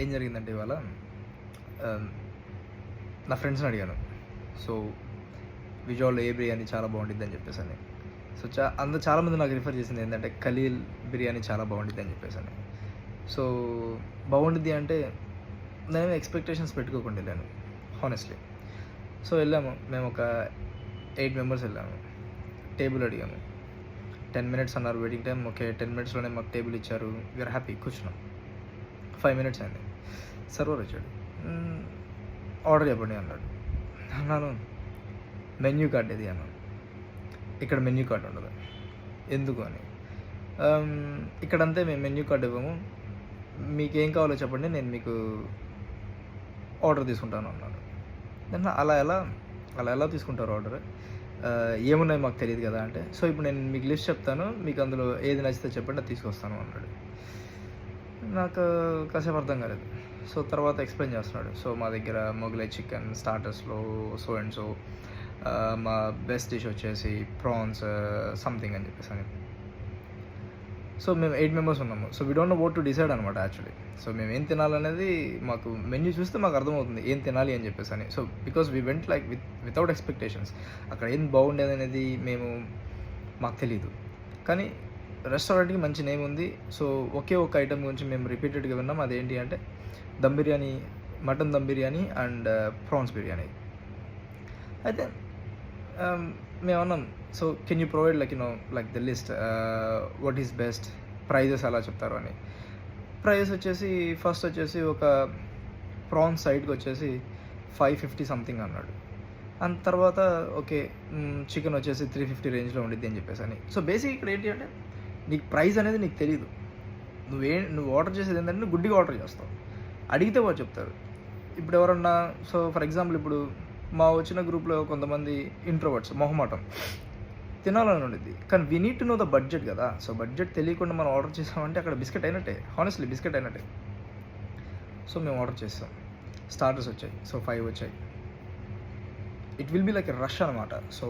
ఏం జరిగిందంటే ఇవాళ ఆహ్, నా ఫ్రెండ్స్‌ని అడిగాను. సో, విజయవాడలో ఏ బిర్యానీ చాలా బావుండిద్దని చెప్పేసని. సో, అందరూ చాలామంది నాకు రిఫర్ చేసింది ఏంటంటే, ఖలీల్ బిర్యానీ చాలా బావుండిద్దని చెప్పేసని. సో, బావుండిద్ది అంటే నేను ఎక్స్‌పెక్టేషన్స్ పెట్టుకోకుండా ఎళ్ళాను హానెస్ట్‌లీ. సో, వెళ్ళాము. మేము ఒక 8 మెంబర్స్ వెళ్ళాము. టేబుల్ అడిగాము. 10 మినిట్స్ అన్నారు వెయిటింగ్ టైమ్. ఓకే. 10 మినిట్స్‌లోనే మాకు టేబుల్ ఇచ్చారు. వీఆర్ హ్యాపీ కూర్చున్నాం. 5 మినిట్స్ అయింది. సర్వర్ వచ్చాడు. ఆర్డర్ చెప్పండి అన్నాడు. అన్నాను మెన్యూ కార్డ్ ఏది అన్నాను. ఇక్కడ మెన్యూ కార్డ్ ఉండదు. ఎందుకు అని. ఇక్కడంతే మేము మెన్యూ కార్డ్ ఇవ్వము. మీకేం కావాలో చెప్పండి, నేను మీకు ఆర్డర్ తీసుకుంటాను అన్నాడు. నేను అలా ఎలా తీసుకుంటారు ఆర్డర్? ఏమున్నాయి మాకు తెలియదు కదా అంటే, సో ఇప్పుడు నేను మీకు లిస్ట్ చెప్తాను, మీకు అందులో ఏది నచ్చితే చెప్పండి అది తీసుకొస్తాను అన్నాడు. నాకు కాసేపు అర్థం కాలేదు. సో తర్వాత ఎక్స్ప్లెయిన్ చేస్తున్నాడు. సో మా దగ్గర మొగలై చికెన్ స్టార్టర్స్లో సో అండ్ సో, మా బెస్ట్ డిష్ వచ్చేసి ప్రాన్స్ సంథింగ్ అని చెప్పేసి అని. సో మేము 8 మెంబర్స్ ఉన్నాము. So we don't know what to decide అనమాట యాక్చువల్లీ. సో మేము ఏం తినాలనేది మాకు మెన్యూ చూస్తే మాకు అర్థమవుతుంది ఏం తినాలి అని చెప్పేసి అని. So because we went like without expectations. అక్కడ ఏం బాగుండేది అనేది మాకు తెలీదు. కానీ రెస్టారెంట్కి మంచి నేమ్ ఉంది. సో ఒకే ఒక ఐటమ్ గురించి మేము రిపీటెడ్గా విన్నాం. అదేంటి అంటే dum biryani, mutton dum biryani and prawns biryani. అయితే మేము అన్నాం, so can you provide like the list, what is best, prices ఎలా చెప్తారు అని. ప్రైజెస్ వచ్చేసి ఫస్ట్ వచ్చేసి ఒక ప్రాన్స్ సైడ్కి వచ్చేసి 550 సంథింగ్ అన్నాడు. అండ్ తర్వాత ఓకే చికెన్ వచ్చేసి 350 రేంజ్లో ఉండిద్ది అని చెప్పేసి అని. సో బేసిక్ ఇక్కడ ఏంటి అంటే నీకు ప్రైస్ అనేది నీకు తెలీదు. నువ్వు ఆర్డర్ చేసేది ఏంటంటే గుడ్డిగా ఆర్డర్ చేస్తావు. అడిగితే వాళ్ళు చెప్తారు. ఇప్పుడు ఎవరన్నా, సో ఫర్ ఎగ్జాంపుల్ ఇప్పుడు మా వచ్చిన గ్రూప్లో కొంతమంది ఇంట్రోవర్ట్స్, మొహమాటం, తినాలని ఉండిద్ది. కానీ we need to know the budget కదా. సో బడ్జెట్ తెలియకుండా మనం ఆర్డర్ చేసామంటే అక్కడ బిస్కెట్ అయినట్టే, హానెస్ట్లీ బిస్కెట్ అయినట్టే. సో మేము ఆర్డర్ చేస్తాం. స్టార్టర్స్ వచ్చాయి. సో 5 వచ్చాయి. It will be like a rush అనమాట. సో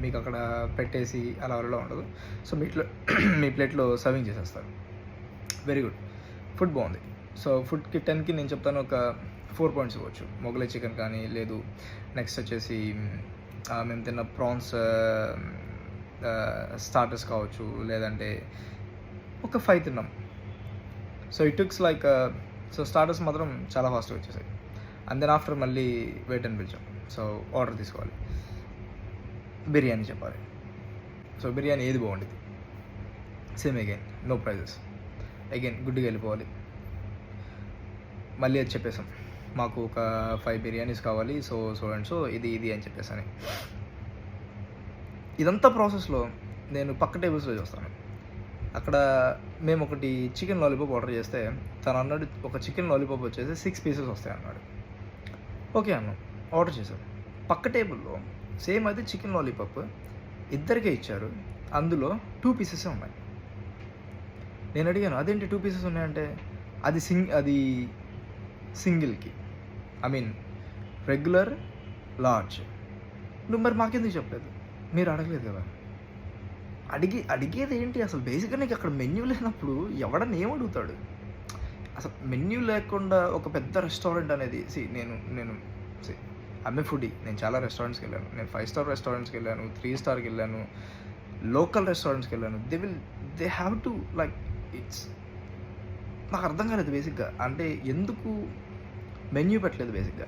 మీకు అక్కడ పెట్టేసి అలా ఉండదు. సో మీ ప్లేట్లో సర్వింగ్ చేసేస్తారు. Very good. ఫుడ్ బాగుంది. సో ఫుడ్కి 10కి నేను చెప్తాను ఒక 4 పాయింట్స్ ఇవ్వచ్చు. మొగలై చికెన్ కానీ, లేదు నెక్స్ట్ వచ్చేసి మేము తిన్న ప్రాన్స్ స్టార్టర్స్ కావచ్చు, లేదంటే ఒక 5 తిన్నాం. So it took like, so starters మాత్రం చాలా ఫాస్ట్గా వచ్చేసాయి. అండ్ దెన్ ఆఫ్టర్ మళ్ళీ వెయిట్ అని పిలిచాం. సో ఆర్డర్ తీసుకోవాలి, బిర్యానీ చెప్పాలి. సో బిర్యానీ ఏది బాగుండేది, same again no prices, again గుడ్డిగా వెళ్ళిపోవాలి. మళ్ళీ అది చెప్పేసాం, మాకు ఒక 5 బిర్యానీస్ కావాలి, సో అండ్ సో ఇది అని చెప్పేసి. ఇదంతా ప్రాసెస్లో నేను పక్క టేబుల్స్లో చూస్తాను. అక్కడ మేము ఒకటి చికెన్ లాలీపాప్ ఆర్డర్ చేస్తే తను అన్నాడు ఒక చికెన్ లాలీపాప్ వచ్చేసి 6 పీసెస్ వస్తాయి అన్నాడు. ఓకే అన్నాం, ఆర్డర్ చేసాం. పక్క టేబుల్లో సేమ్ అయితే చికెన్ లాలీపాప్ ఇద్దరికే ఇచ్చారు. అందులో 2 పీసెసే ఉన్నాయి. నేను అడిగాను అదేంటి 2 పీసెస్ ఉన్నాయంటే అది సింగిల్కి, ఐ మీన్ రెగ్యులర్, లార్జ్. నువ్వు మరి మాకెందుకు చెప్పలేదు, మీరు అడగలేదు కదా. అడిగేది ఏంటి అసలు? బేసిక్గా నీకు అక్కడ మెన్యూ లేనప్పుడు ఎవడన్నా ఏమడుగుతాడు అసలు? మెన్యూ లేకుండా ఒక పెద్ద రెస్టారెంట్ అనేది, నేను అమ్మే ఫుడీ. నేను చాలా రెస్టారెంట్స్కి వెళ్ళాను. నేను 5 స్టార్ రెస్టారెంట్స్కి వెళ్ళాను, 3 స్టార్కి వెళ్ళాను, లోకల్ రెస్టారెంట్స్కి వెళ్ళాను. They have to like it's. నాకు అర్థం కాలేదు బేసిక్గా. అంటే ఎందుకు మెన్యూ పెట్టలేదు? బేసిక్గా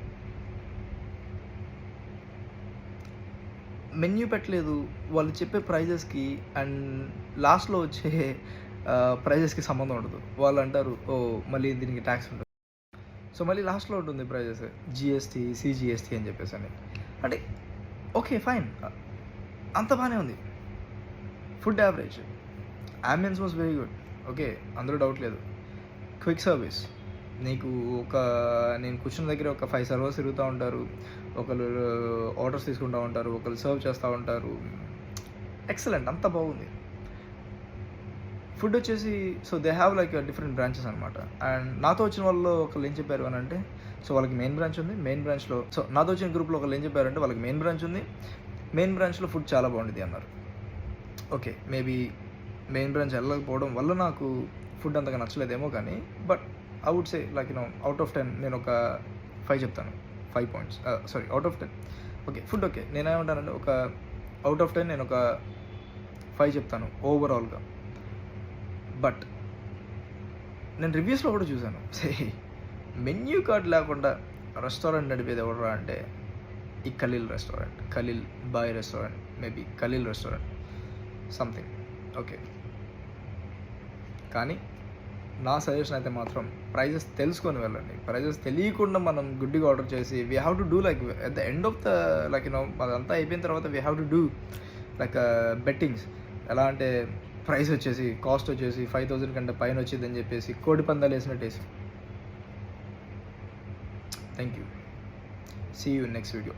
మెన్యూ పెట్టలేదు. వాళ్ళు చెప్పే ప్రైజెస్కి అండ్ లాస్ట్లో వచ్చే ప్రైజెస్కి సంబంధం ఉండదు. వాళ్ళు అంటారు ఓ మళ్ళీ దీనికి ట్యాక్స్ ఉంటుంది, సో మళ్ళీ లాస్ట్లో ఉంటుంది ప్రైజెస్, జిఎస్టీ, సిజిఎస్టీ అని చెప్పేసి అని. అంటే ఓకే ఫైన్, అంత బాగానే ఉంది. Food average, ambience was very good. Okay, అందులో డౌట్ లేదు. క్విక్ సర్వీస్, నేను కూర్చున్న దగ్గర ఒక 5 సర్వర్స్ తిరుగుతూ ఉంటారు, ఒకరు ఆర్డర్స్ తీసుకుంటూ ఉంటారు, ఒకరు సర్వ్ చేస్తూ ఉంటారు. ఎక్సలెంట్, అంతా బాగుంది. ఫుడ్ వచ్చేసి so they have like different branches అనమాట. అండ్ నాతో వచ్చిన వాళ్ళు ఒకళ్ళు ఏం చెప్పారు అని అంటే, సో వాళ్ళకి మెయిన్ బ్రాంచ్ ఉంది. మెయిన్ బ్రాంచ్లో, సో నాతో వచ్చిన గ్రూప్లో ఒకళ్ళు ఏం చెప్పారంటే వాళ్ళకి మెయిన్ బ్రాంచ్ ఉంది, మెయిన్ బ్రాంచ్లో ఫుడ్ చాలా బాగుంటుంది అన్నారు. ఓకే, మేబీ మెయిన్ బ్రాంచ్ వెళ్ళకపోవడం వల్ల నాకు ఫుడ్ అంతగా నచ్చలేదేమో కానీ, but I would say like out of 10 నేను ఒక 5 చెప్తాను. 5 points, sorry, out of 10. Okay, food okay. నేనేమంటానంటే ఒక అవుట్ ఆఫ్ 10 నేను ఒక 5 చెప్తాను ఓవరాల్గా. బట్ నేను రివ్యూస్లో కూడా చూశాను, మెన్యూ కార్డ్ లేకుండా రెస్టారెంట్ నడిపేది ఎవడరా అంటే ఈ Khaleel restaurant, Khaleel bhai restaurant, maybe Khaleel restaurant something. Okay, కానీ నా సజెషన్ అయితే మాత్రం ప్రైజెస్ తెలుసుకొని వెళ్ళండి. ప్రైజెస్ తెలియకుండా మనం గుడ్డిగా ఆర్డర్ చేసి we have to do like at the end of the like అదంతా అయిపోయిన తర్వాత we have to do like bettings. ఎలా అంటే ప్రైస్ వచ్చేసి కాస్ట్ వచ్చేసి 5,000 కంటే పైన వచ్చిందని చెప్పేసి కోడి పందాలు వేసినట్టేసి. Thank you. See you next video.